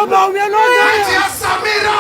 Bawumia no Aja Samira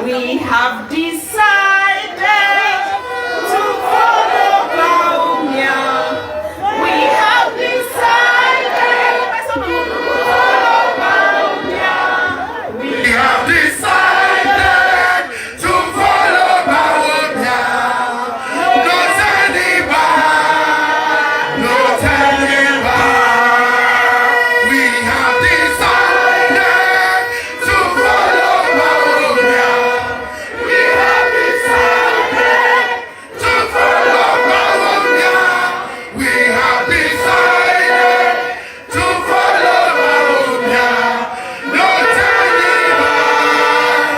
we have decided to follow Bawumia. We have decided to follow Bawumia. We have decided to follow Bawumia. No turning back, no turning back. We have decided to follow Bawumia. We have decided to follow Bawumia. We have decided to follow Bawumia. No turning back, no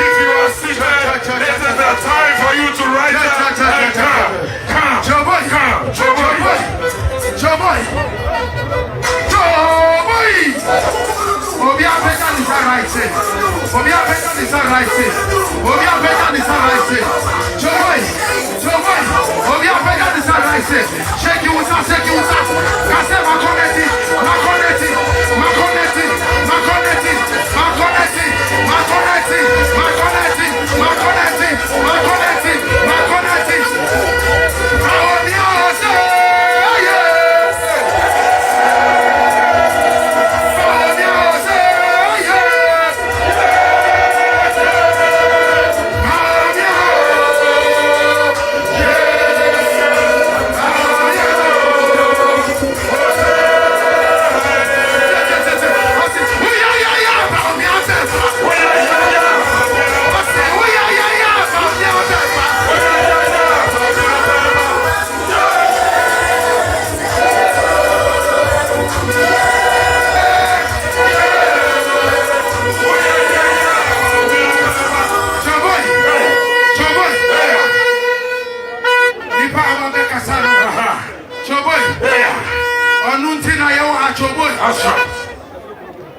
If you are seated, this is the time for you to rise up and come. Joboy, come. Joboy. Obi Africa is a rising. Obi Africa is a rising. Obi Africa is a rising. Joboy. Obi Africa is a rising. Shake you.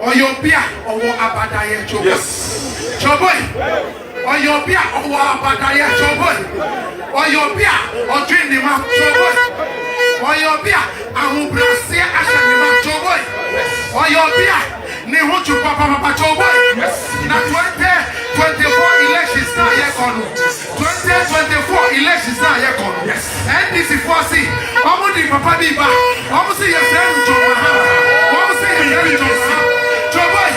Oyobia owo abadaye choboy. Yes. Choboy. Oyobia owo abadaye choboy. Oyobia odwinima choboy. Oyobia ahubrase ashanima choboy. Oyobia ni huchu papa choboy. Na 2024 elections na yekono. 2024 elections na yekono. Yes. NDC force omudi papa biba. Omusi ye friend John Mahama. Omusi ye friend John Mahama. Choboy,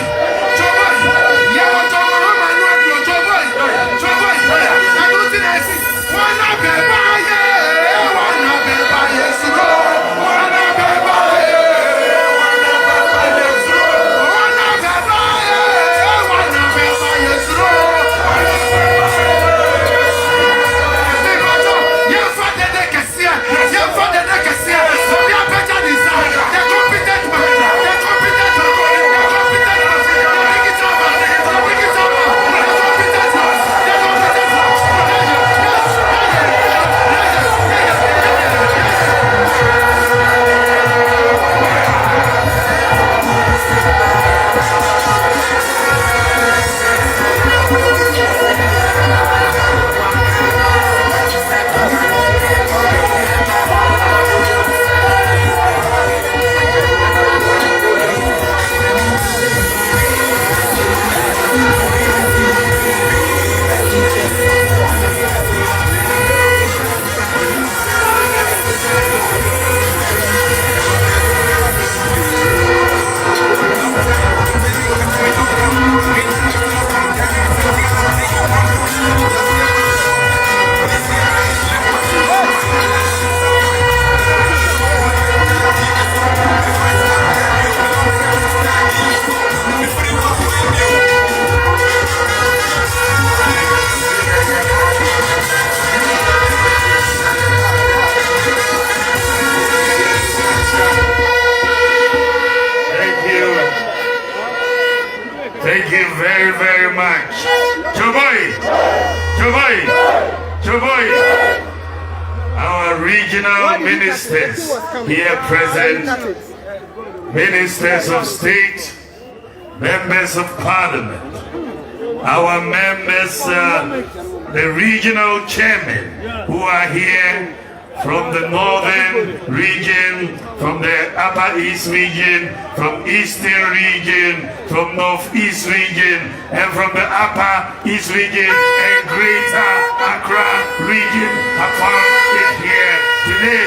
yeah, John Mahama, no, Choboy. I don't think I see one of them. Thank you very, very much. Choboy. Our regional ministers here present, ministers of state, members of parliament, our members, the regional chairmen who are here from the northern region, from the upper east region, from eastern region, from northeast region, and from the upper east region and greater Accra region Aban is here today.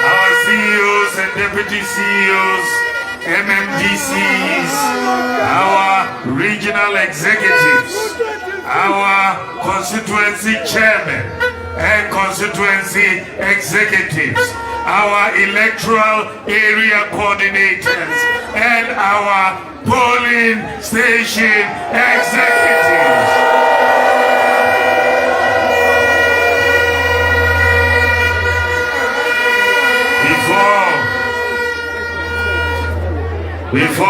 Our CEOs and deputy CEOs, MMDCs, our regional executives, our constituency chairmen and constituency executives, our electoral area coordinators, and our polling station executives. Before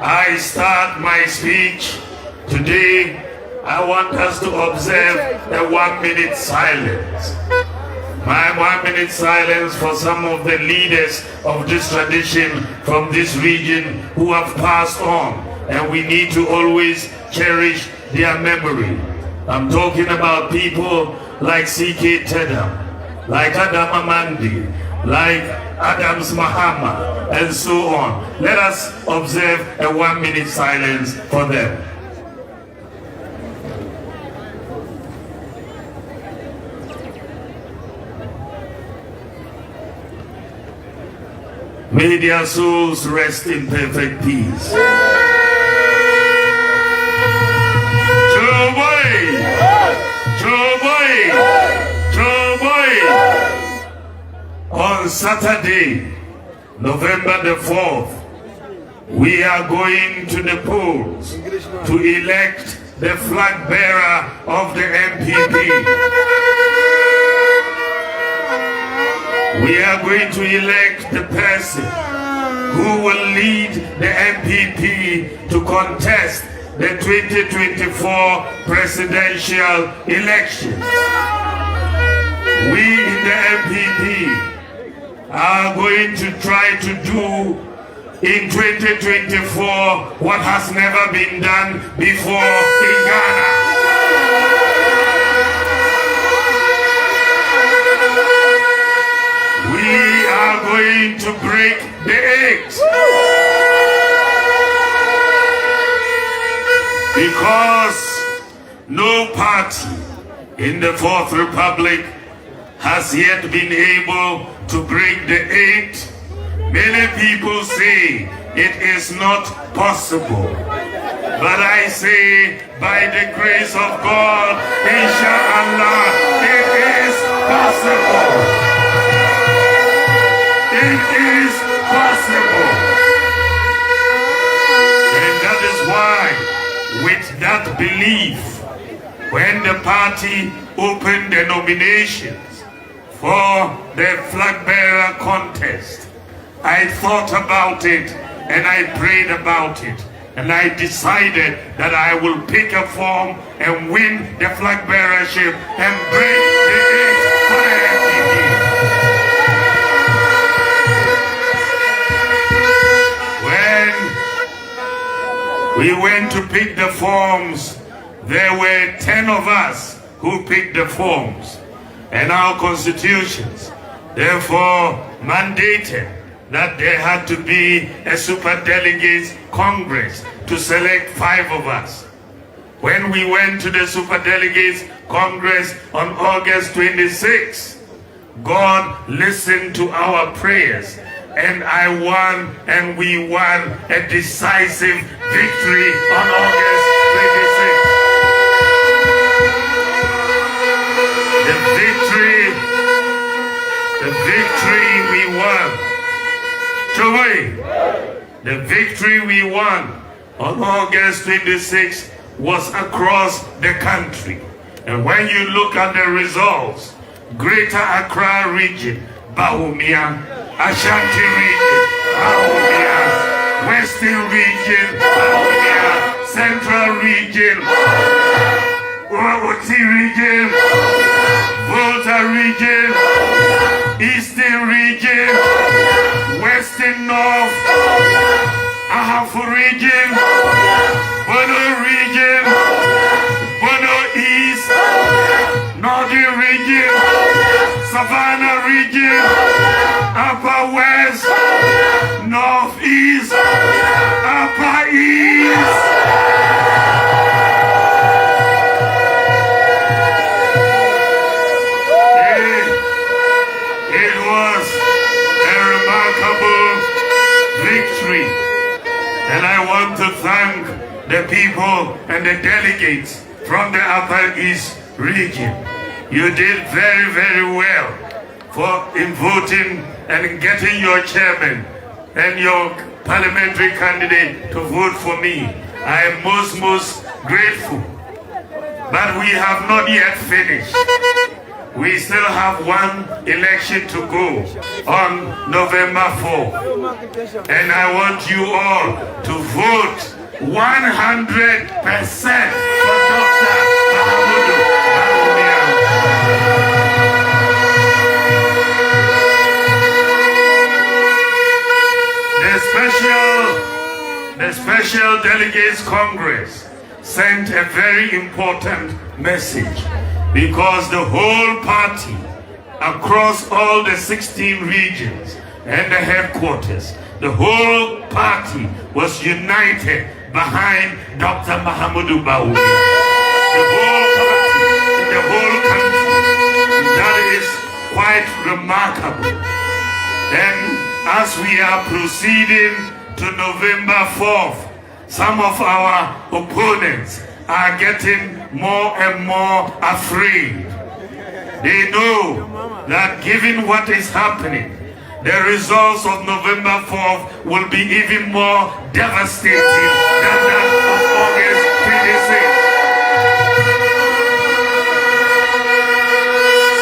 I start my speech today, I want us to observe a 1-minute silence. My 1-minute silence for some of the leaders of this tradition from this region who have passed on, and we need to always cherish their memory. I'm talking about people like C.K. Tedam, like Adam Amandi, like Adams Mahama, and so on. Let us observe a 1-minute silence for them. May their souls rest in perfect peace. On Saturday, November the 4th, we are going to the polls to elect the flag bearer of the MPP. We are going to elect the person who will lead the MPP to contest the 2024 presidential election. We in the MPP are going to try to do in 2024 what has never been done before in Ghana. We are going to break the eggs. Because no party in the Fourth Republic has yet been able to break the eight. Many people say it is not possible. But I say, by the grace of God, inshallah, it is possible. It is possible. And that is why, with that belief, when the party opened the nominations for the flag bearer contest, I thought about it and I prayed about it, and I decided that I will pick a form and win the flag bearership and break the eight for the MPP. When we went to pick the forms, there were 10 of us who picked the forms, and our constitutions therefore mandated that there had to be a superdelegates congress to select 5 of us. When we went to the superdelegates congress on August 26, God listened to our prayers, and I won, and we won a decisive victory on August 26. The victory we won. The victory we won on August 26 was across the country. And when you look at the results, Greater Accra region, Bawumia, Ashanti region, Bawumia, Western region, Bawumia, Central region, Oti region, Volta region, Eastern region, Western North, Ahafu region, Bono region, Bono East, Northern region, Savannah region, Upper West, Northeast, Upper East. And I want to thank the people and the delegates from the Upper East region. You did very, very well in voting and getting your chairman and your parliamentary candidate to vote for me. I am most grateful. But we have not yet finished. We still have one election to go on November 4th. And I want you all to vote 100% for Dr. Bawumia. The Special Delegates Congress sent a very important message, because the whole party across all the 16 regions and the headquarters. The whole party was united behind Dr. Mahamudu Bawumia. The whole party in the whole country. That is quite remarkable. And as we are proceeding to November 4th, some of our opponents are getting more and more afraid. They know that given what is happening, the results of November 4th will be even more devastating than that of August 26th.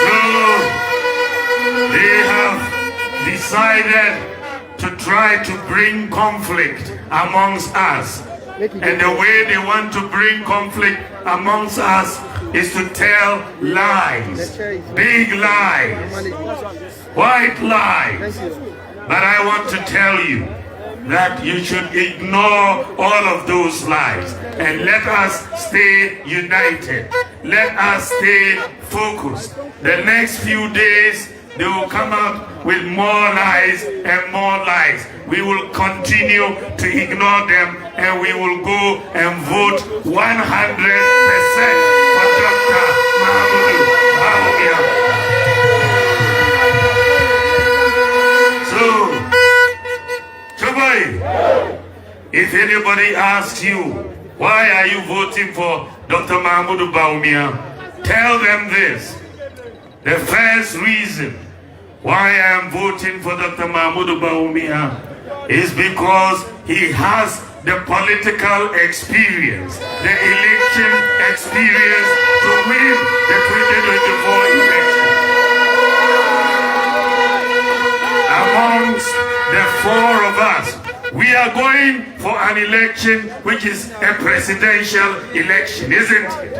So they have decided to try to bring conflict amongst us. And the way they want to bring conflict amongst us is to tell lies, big lies, white lies. But I want to tell you that you should ignore all of those lies and let us stay united. Let us stay focused. The next few days, they will come up with more lies and more lies. We will continue to ignore them and we will go and vote 100% for Dr. Mahamudu Bawumia. So, Jubilee, if anybody asks you, why are you voting for Dr. Mahamudu Bawumia, tell them this. The first reason why I am voting for Dr. Mahamudu Bawumia is because he has the political experience, the election experience to win the 2024 election. Amongst the four of us, we are going for an election which is a presidential election, isn't it?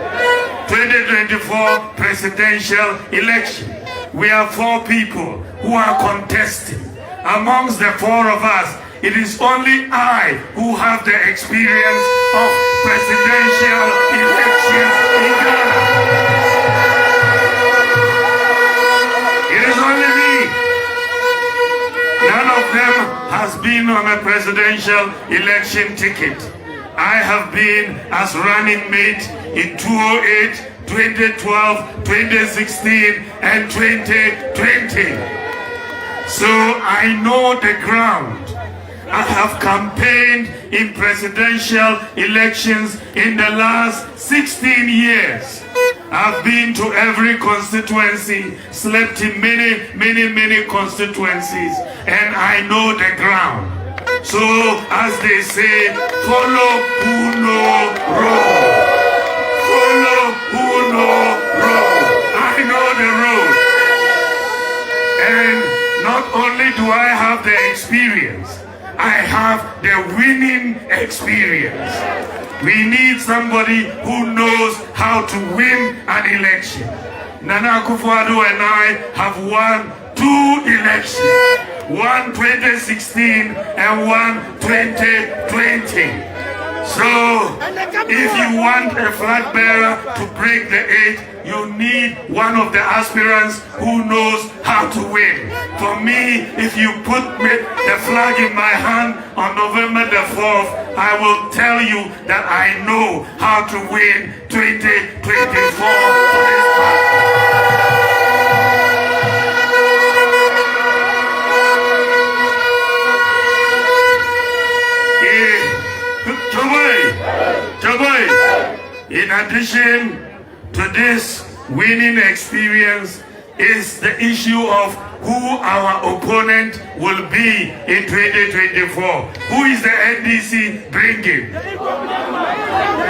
2024 presidential election. We are four people who are contesting. Amongst the four of us, it is only I who have the experience of presidential elections in Ghana. It is only me. None of them has been on a presidential election ticket. I have been as running mate in 2008, 2012, 2016, and 2020. So I know the ground. I have campaigned in presidential elections in the last 16 years. I've been to every constituency, slept in many constituencies, and I know the ground. So, as they say, follow who know road. Follow who know road. I know the road. And not only do I have the experience, I have the winning experience. We need somebody who knows how to win an election. Nana Akufo-Addo and I have won 2 elections. One 2016 and one 2020. So, if you want a flag bearer to break the 8, you need one of the aspirants who knows how to win. For me, if you put the flag in my hand on November the 4th, I will tell you that I know how to win 2024 for this party. In addition to this winning experience is the issue of who our opponent will be in 2024. Who is the NDC bringing?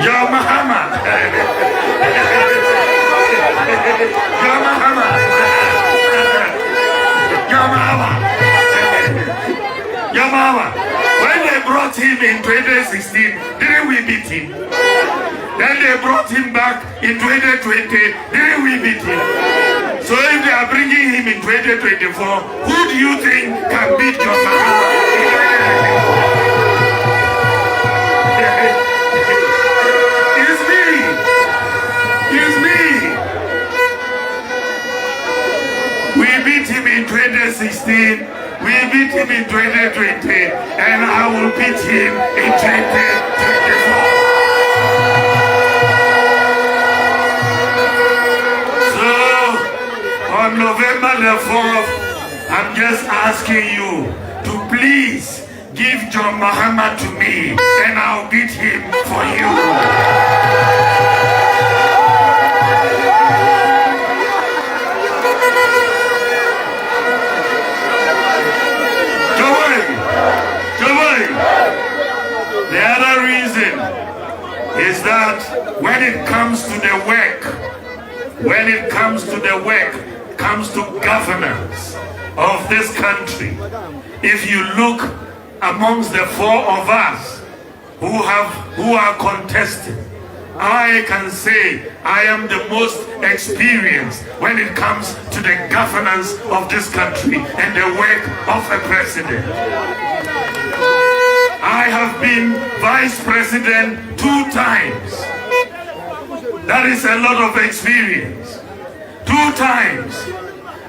Your Mahama. Your Mahama. Your Mahama. Your Mahama. When they brought him in 2016, didn't we beat him? Then they brought him back in 2020. Didn't we beat him? So if they are bringing him in 2024, who do you think can beat your man? It's me. It's me. 2016, we beat him in 2020, and I will beat him in 2024. So, on November the 4th, I'm just asking you to please give John Mahama to me, and I'll beat him for you. The other reason is that when it comes to the work, comes to governance of this country, if you look amongst the four of us who are contesting, I can say I am the most experienced when it comes to the governance of this country and the work of a president. I have been vice president 2 times. That is a lot of experience. 2 times.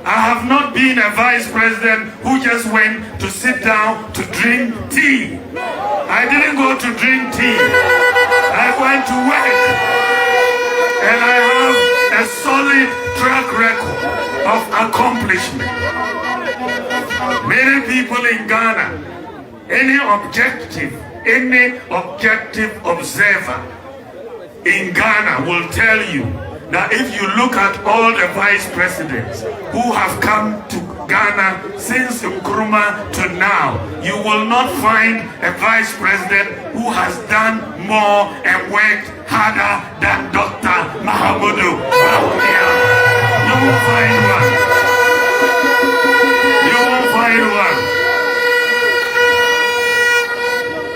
I have not been a vice president who just went to sit down to drink tea. I didn't go to drink tea. I went to work. And I have a solid track record of accomplishment. Many people in Ghana, any objective observer in Ghana will tell you that if you look at all the vice presidents who have come to Ghana since Nkrumah to now, you will not find a vice president who has done more and worked harder than Dr. Mahamudu Bawumia. You won't find one. You won't find one.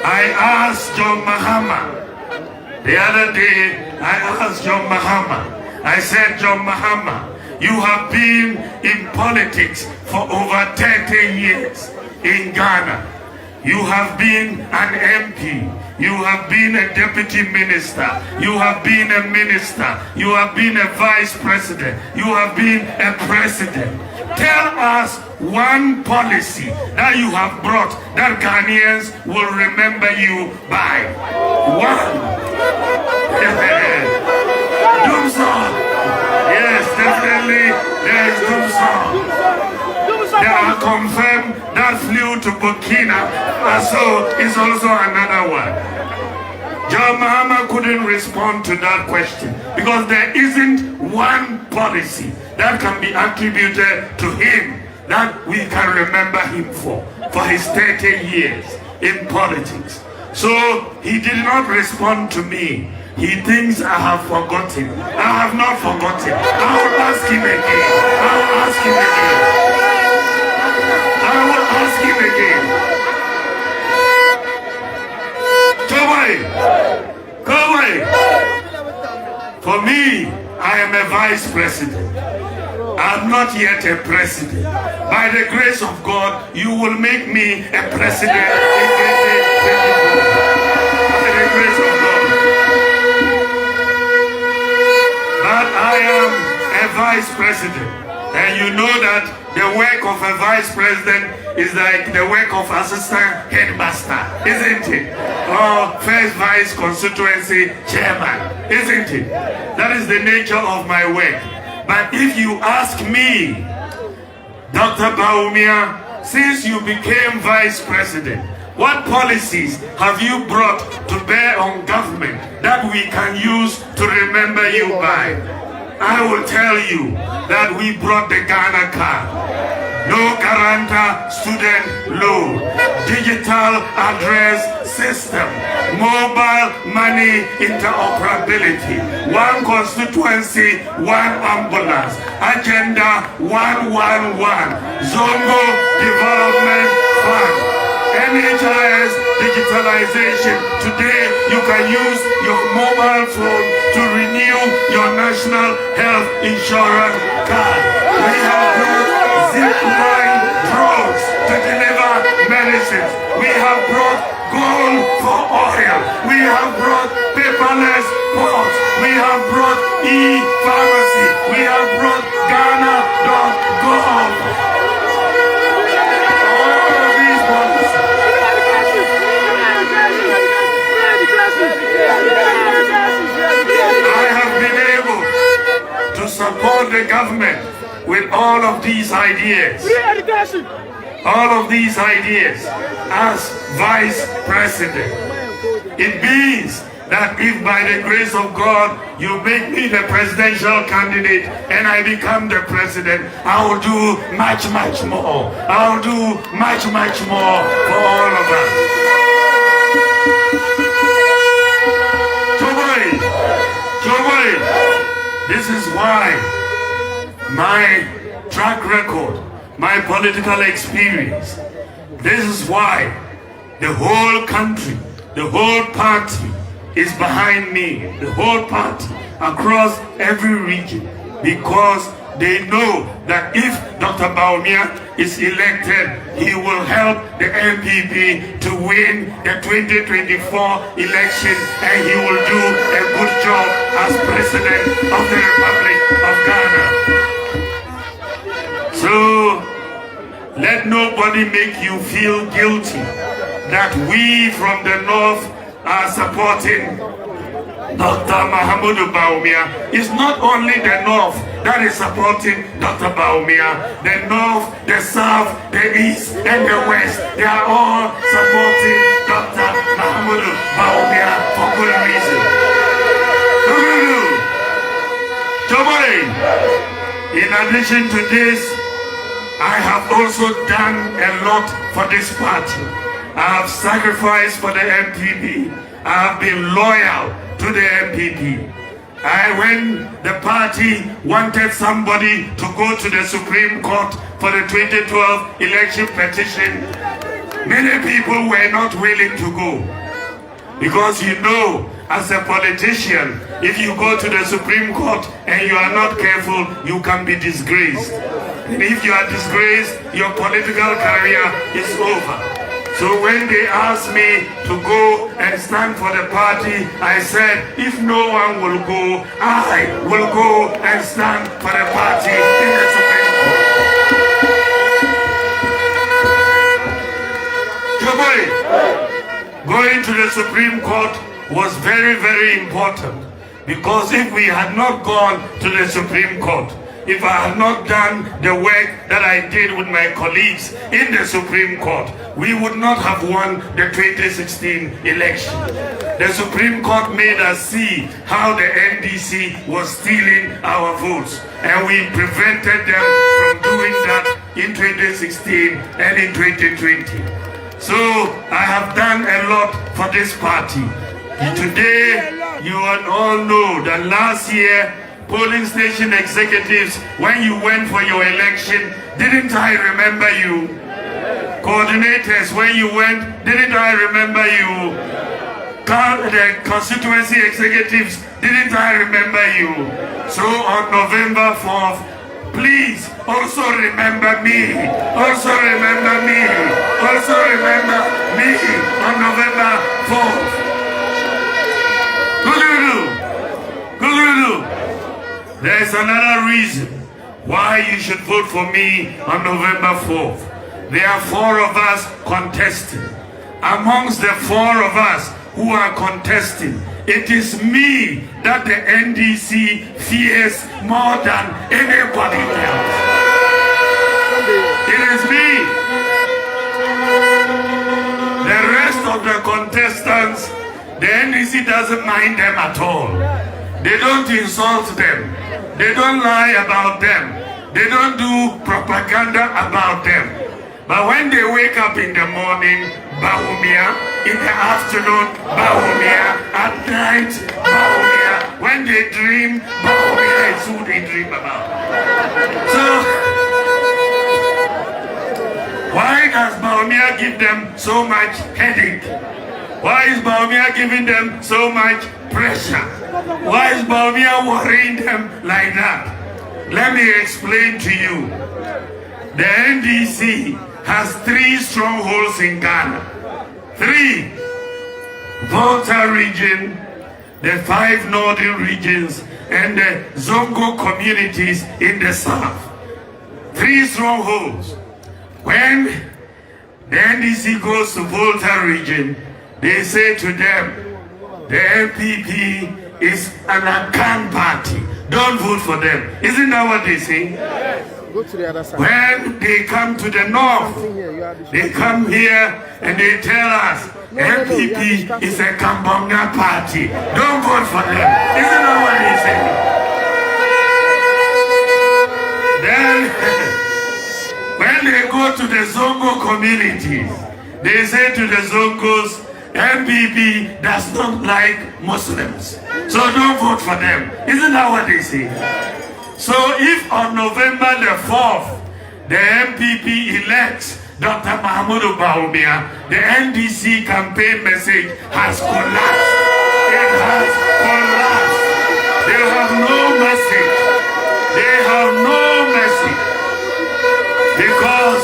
I asked John Mahama the other day, I said, John Mahama, you have been in politics for over 30 years in Ghana. You have been an MP. You have been a deputy minister. You have been a minister. You have been a vice president. You have been a president. Tell us one policy that you have brought that Ghanaians will remember you by. One. Doom song. Yes, definitely there is doom song. There are confirmed that flew to Burkina Faso is also another one. John Mahama couldn't respond to that question because there isn't one policy that can be attributed to him that we can remember him for his 30 years in politics. So he did not respond to me. He thinks I have forgotten. I have not forgotten. I will ask him again. I will ask him again. I will ask him again. Come away. For me, I am a vice president. I'm not yet a president. By the grace of God, you will make me a president in 2024. By the grace of God. But I am a vice president. And you know that the work of a vice president is like the work of assistant headmaster, isn't it? Or first vice constituency chairman, isn't it? That is the nature of my work. But if you ask me, Dr. Bawumia, since you became vice president, what policies have you brought to bear on government that we can use to remember you by? I will tell you that we brought the Ghana card. No guarantor student loan, digital address system, mobile money interoperability, one constituency, one ambulance, agenda 111, Zongo Development Fund, NHIS digitalization. Today you can use your mobile phone to renew your national health insurance card. We have brought zipline drones to deliver medicines. We have brought gold for oil. We have brought paperless ports. We have brought e-pharmacy. We have brought Ghana.gov. the government with all of these ideas. All of these ideas as vice president. It means that if by the grace of God you make me the presidential candidate and I become the president, I will do much more. I will do much more for all of us. Jubilee, this is why my track record, my political experience, this is why the whole country, the whole party is behind me, the whole party across every region, because they know that if Dr. Bawumia is elected, he will help the MPP to win the 2024 election, and he will do a good job as President of the Republic of Ghana. So let nobody make you feel guilty that we from the north are supporting Dr. Mahamudu Bawumia. It's not only the north that is supporting Dr. Bawumia. The north, the south, the east, and the west, they are all supporting Dr. Mahamudu Bawumia for good reason. In addition to this, I have also done a lot for this party. I have sacrificed for the MPP. I have been loyal to the MPP. When the party wanted somebody to go to the Supreme Court for the 2012 election petition, many people were not willing to go. Because you know, as a politician, if you go to the Supreme Court and you are not careful, you can be disgraced. And if you are disgraced, your political career is over. So when they asked me to go and stand for the party, I said, if no one will go, I will go and stand for the party in the Supreme Court. Going to the Supreme Court was very, very important, because if we had not gone to the Supreme Court, if I had not done the work that I did with my colleagues in the Supreme Court, we would not have won the 2016 election. The Supreme Court made us see how the NDC was stealing our votes, and we prevented them from doing that in 2016 and in 2020. So I have done a lot for this party. Today, you all know that last year, polling station executives, when you went for your election, didn't I remember you? Coordinators, when you went, didn't I remember you? The constituency executives, didn't I remember you? So on November 4th, please also remember me. Also remember me. Also remember me on November 4th. There's another reason why you should vote for me on November 4th. There are 4 of us contesting. Amongst the 4 of us who are contesting, it is me that the NDC fears more than anybody else. It is me. The rest of the contestants, the NDC doesn't mind them at all. They don't insult them. They don't lie about them. They don't do propaganda about them. But when they wake up in the morning, Bawumia, in the afternoon, Bawumia, at night, Bawumia, when they dream, Bawumia is who they dream about. So, why does Bawumia give them so much headache? Why is Bawumia giving them so much pressure? Why is Bawumia worrying them like that? Let me explain to you. The NDC has 3 strongholds in Ghana. 3. Volta region, the 5 northern regions, and the Zongo communities in the south. 3 strongholds. When the NDC goes to Volta region, they say to them, the MPP is an Aban party. don't vote for them. Isn't that what they say? Go to the other side. When they come to the north, they come here and they tell us MPP is a Kambonga party. Don't vote for them. Isn't that what they say? Then, when they go to the Zongo communities, they say to the Zongos, MPP does not like Muslims, so don't vote for them. Isn't that what they say? So if on November the 4th, the MPP elects Dr. Mahmoud Bawumia, the NDC campaign message has collapsed. It has collapsed. They have no message. They have no message. Because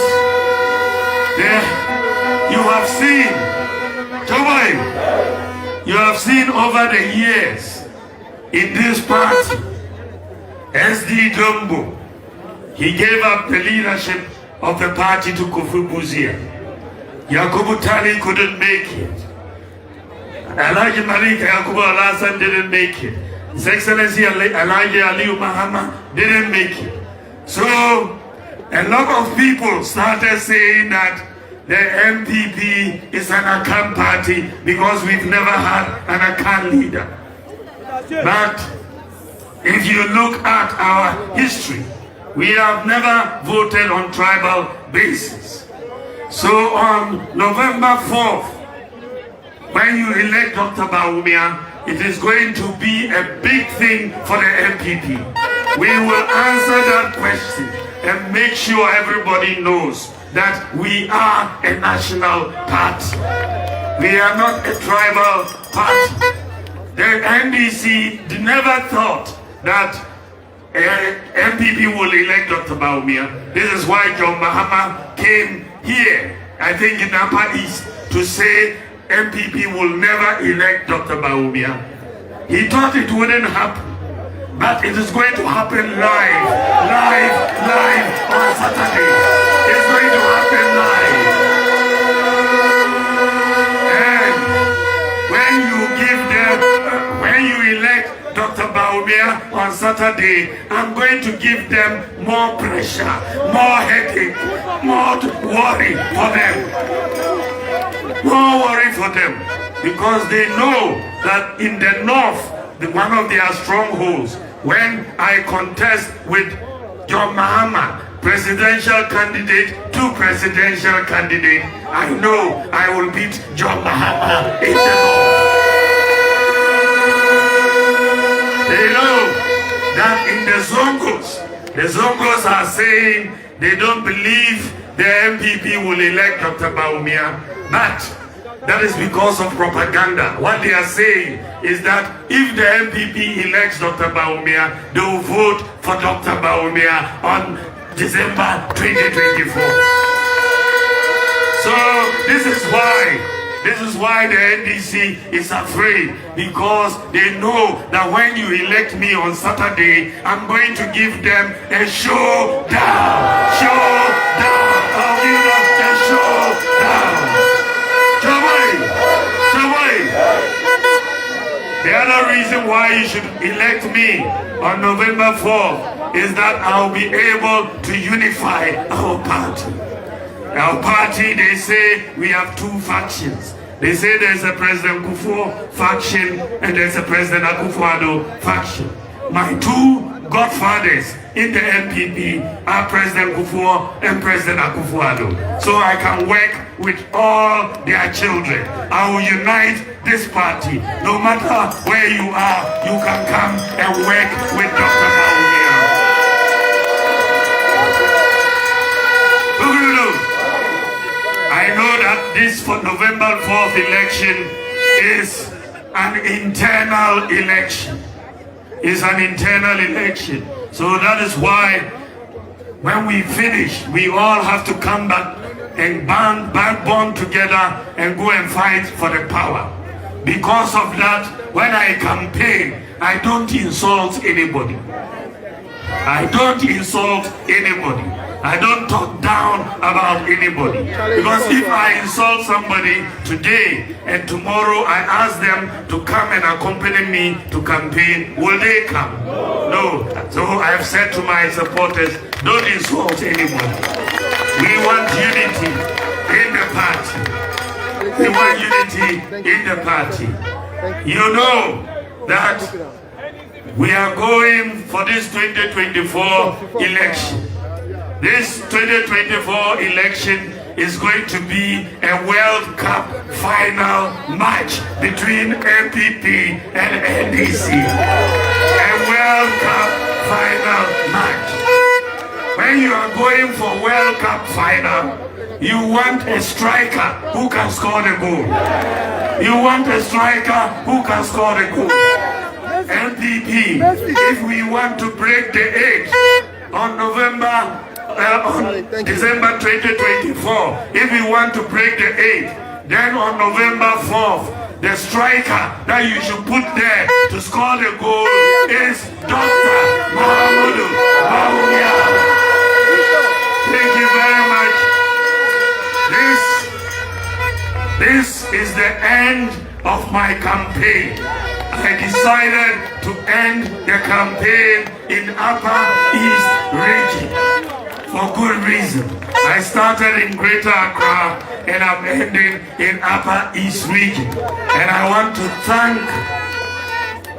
you have seen, you have seen over the years in this party, SD Dumbo, he gave up the leadership of the party to Kofi Buzia. Yakubu Tali couldn't make it. Elijah Malik Yakubu Alasan didn't make it. His Excellency Elijah Aliu Mahama didn't make it. So a lot of people started saying that the MPP is an Akan party because we've never had an Akan leader. But if you look at our history, we have never voted on tribal basis. So on November 4th, when you elect Dr. Bawumia, it is going to be a big thing for the MPP. We will answer that question and make sure everybody knows that we are a national party. We are not a tribal party. The NDC never thought that MPP will elect Dr. Bawumia. This is why John Mahama came here, I think in Upper East, to say MPP will never elect Dr. Bawumia. He thought it wouldn't happen, but it is going to happen live on Saturday. It's going to happen live. And when you elect Dr. Bawumia on Saturday, I'm going to give them more pressure, more headache, more worry for them. More worry for them. Because they know that in the north, one of their strongholds, when I contest with John Mahama, presidential candidate to presidential candidate, I know I will beat John Mahama in the north. They know that in the Zongos are saying they don't believe the MPP will elect Dr. Bawumia, but that is because of propaganda. What they are saying is that if the MPP elects Dr. Bawumia, they will vote for Dr. Bawumia on December 2024. So this is why the NDC is afraid, because they know that when you elect me on Saturday, I'm going to give them a showdown. I'll give them a showdown. The other reason why you should elect me on November 4th is that I'll be able to unify our party. Our party, they say we have two factions. They say there's a President Kufuor faction and there's a President Akufo-Addo faction. My two godfathers in the MPP are President Kufuor and President Akufo-Addo. So I can work with all their children. I will unite this party. No matter where you are, you can come and work with Dr. Bawumia. I know that this for November 4th election is an internal election. It's an internal election. So that is why when we finish, we all have to come back and bond together and go and fight for the power. Because of that, when I campaign, I don't insult anybody. I don't insult anybody. I don't talk down about anybody. Because if I insult somebody today and tomorrow I ask them to come and accompany me to campaign, will they come? No. So I've said to my supporters, don't insult anyone. We want unity in the party. We want unity in the party. You know that we are going for this 2024 election. This 2024 election is going to be a World Cup final match between MPP and NDC. A World Cup final match. When you are going for World Cup final, you want a striker who can score the goal. You want a striker who can score the goal. MPP, if we want to break the age on December 2024, if we want to break the 8th, then on November 4th, the striker that you should put there to score the goal is Dr. Bawumia. Thank you very much. This is the end of my campaign. I decided to end the campaign in Upper East region for good reason. I started in Greater Accra and I'm ending in Upper East region. And I want to thank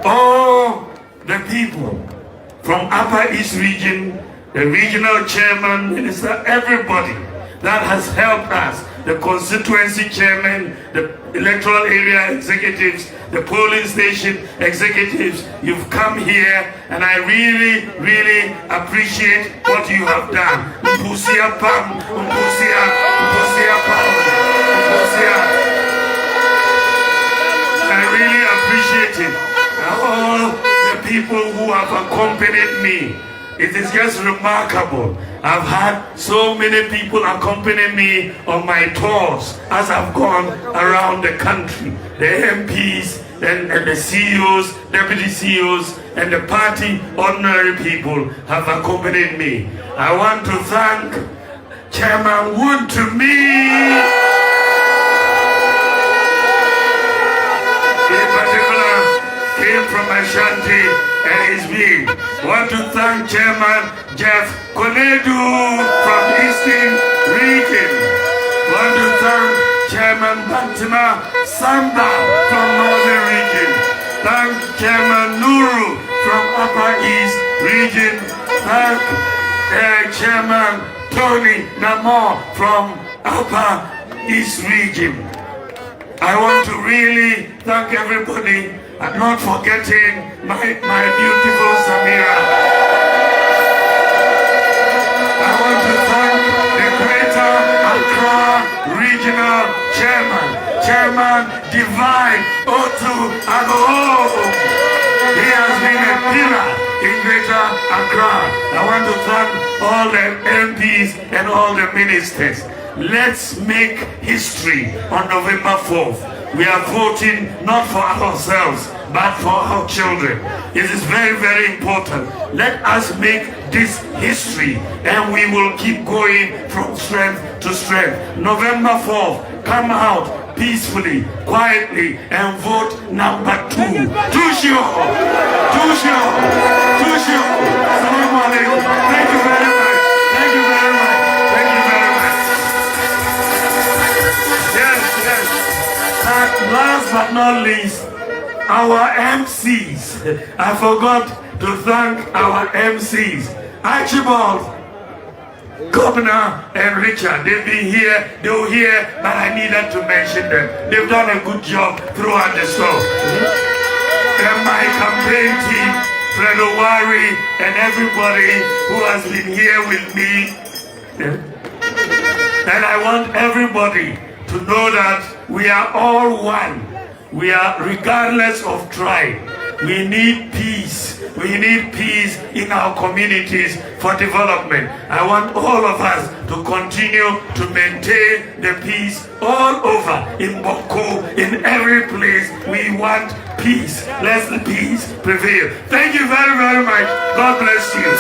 all the people from Upper East region, the regional chairman, minister, everybody that has helped us, the constituency chairman, the electoral area executives, the polling station executives. You've come here and I really, really appreciate what you have done. Mpusia Pam, Mpusia Pam, Mpusia. I really appreciate it. All the people who have accompanied me. It is just remarkable. I've had so many people accompany me on my tours as I've gone around the country. The MPs and the CEOs, deputy CEOs, and the party ordinary people have accompanied me. I want to thank Chairman Wood to me. In particular, came from Ashanti and his being. Want to thank Chairman Jeff Konedu from Eastern Region. Want to thank Chairman Bantima Samba from Northern Region. Thank Chairman Nuru from Upper East Region. Thank Chairman Tony Namo from Upper East Region. I want to really thank everybody, and not forgetting my beautiful Samira. I want to thank the Greater Accra Regional Chairman, Chairman Divine Otu Ago. He has been a pillar in Greater Accra. I want to thank all the MPs and all the ministers. Let's make history on November 4th. We are voting not for ourselves, but for our children. It is very, very important. Let us make this history, and we will keep going from strength to strength. November 4th, come out peacefully, quietly, and vote number 2. Tushio! Tushio! Tushio! Assalamu alaikum. Thank you very much. Thank you very much. Thank you very much. Yes, yes. Last but not least, our MCs. I forgot to thank our MCs. Archibald, Governor, and Richard. They've been here, they were here, but I needed to mention them. They've done a good job throughout the show. And my campaign team, Fred Owari, and everybody who has been here with me. And I want everybody to know that we are all one. We are, regardless of tribe, we need peace. We need peace in our communities for development. I want all of us to continue to maintain the peace all over in Boko, in every place. We want peace. Let the peace prevail. Thank you very, very much. God bless you.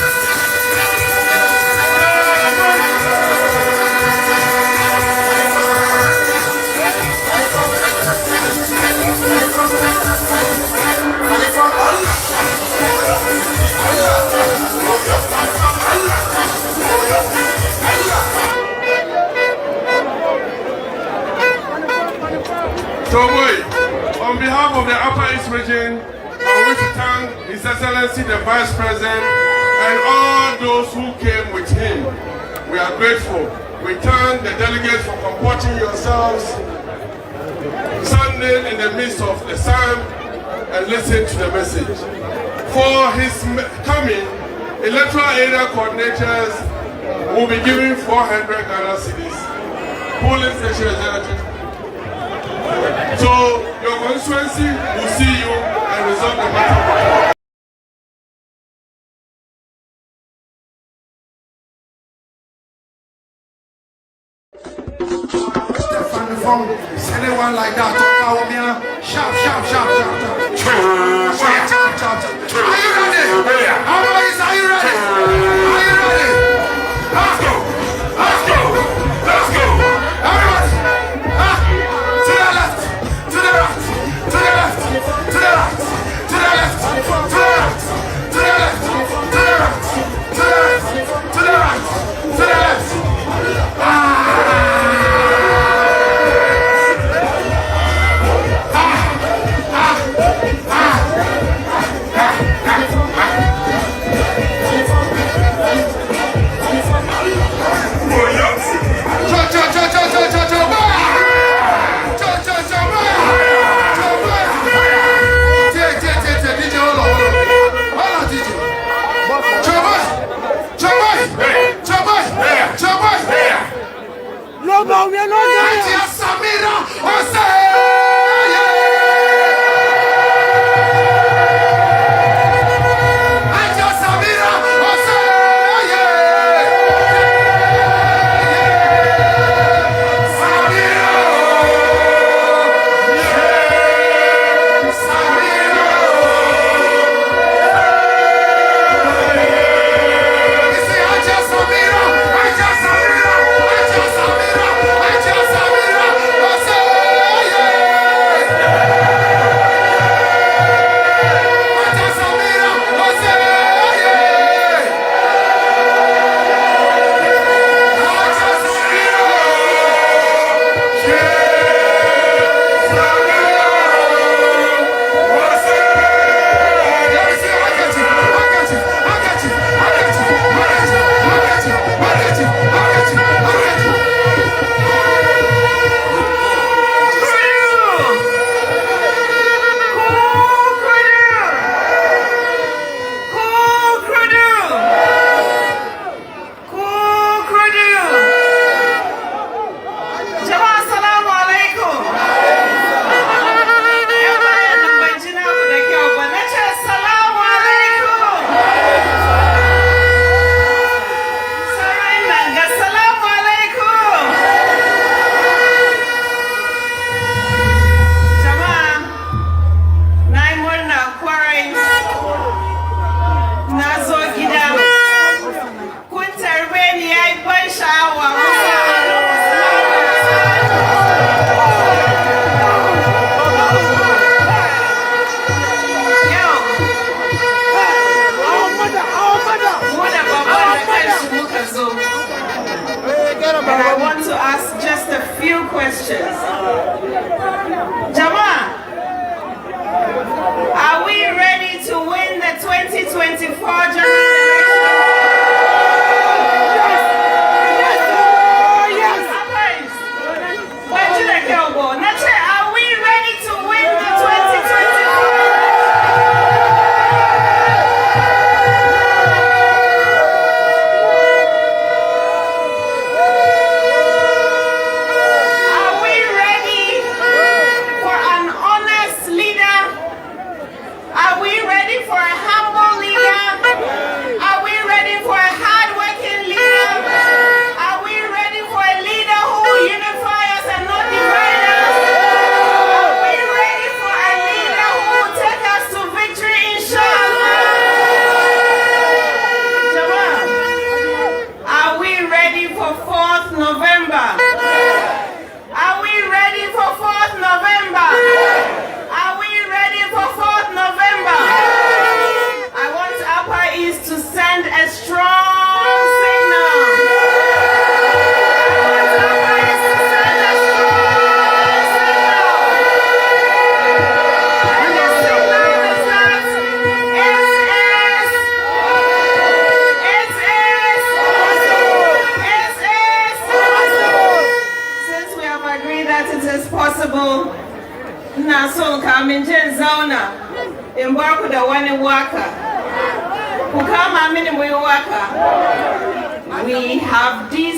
Choboy, on behalf of the Upper East Region, I wish to thank His Excellency the Vice President and all those who came with him. We are grateful. We thank the delegates for comporting yourselves, standing in the midst of the sun and listening to the message. For his coming, electoral area coordinators will be given 400 Ghana cedis. Polling station executive. So your constituency will see you and resolve the matter. Anyone like that? Bawumia, sharp. Are you ready? How many are you ready? Are you ready? Let's go. Everybody. To the left, to the right, to the left, to the right, to the left, to the right, to the left, to the right, to the left, to the right, to the left. No, we are not there. And I want to ask just a few questions. Jama, are we ready to win the 2024 general is possible, Nason Kaminjen Zona, embark the one worker. Who come a minimum worker. We have these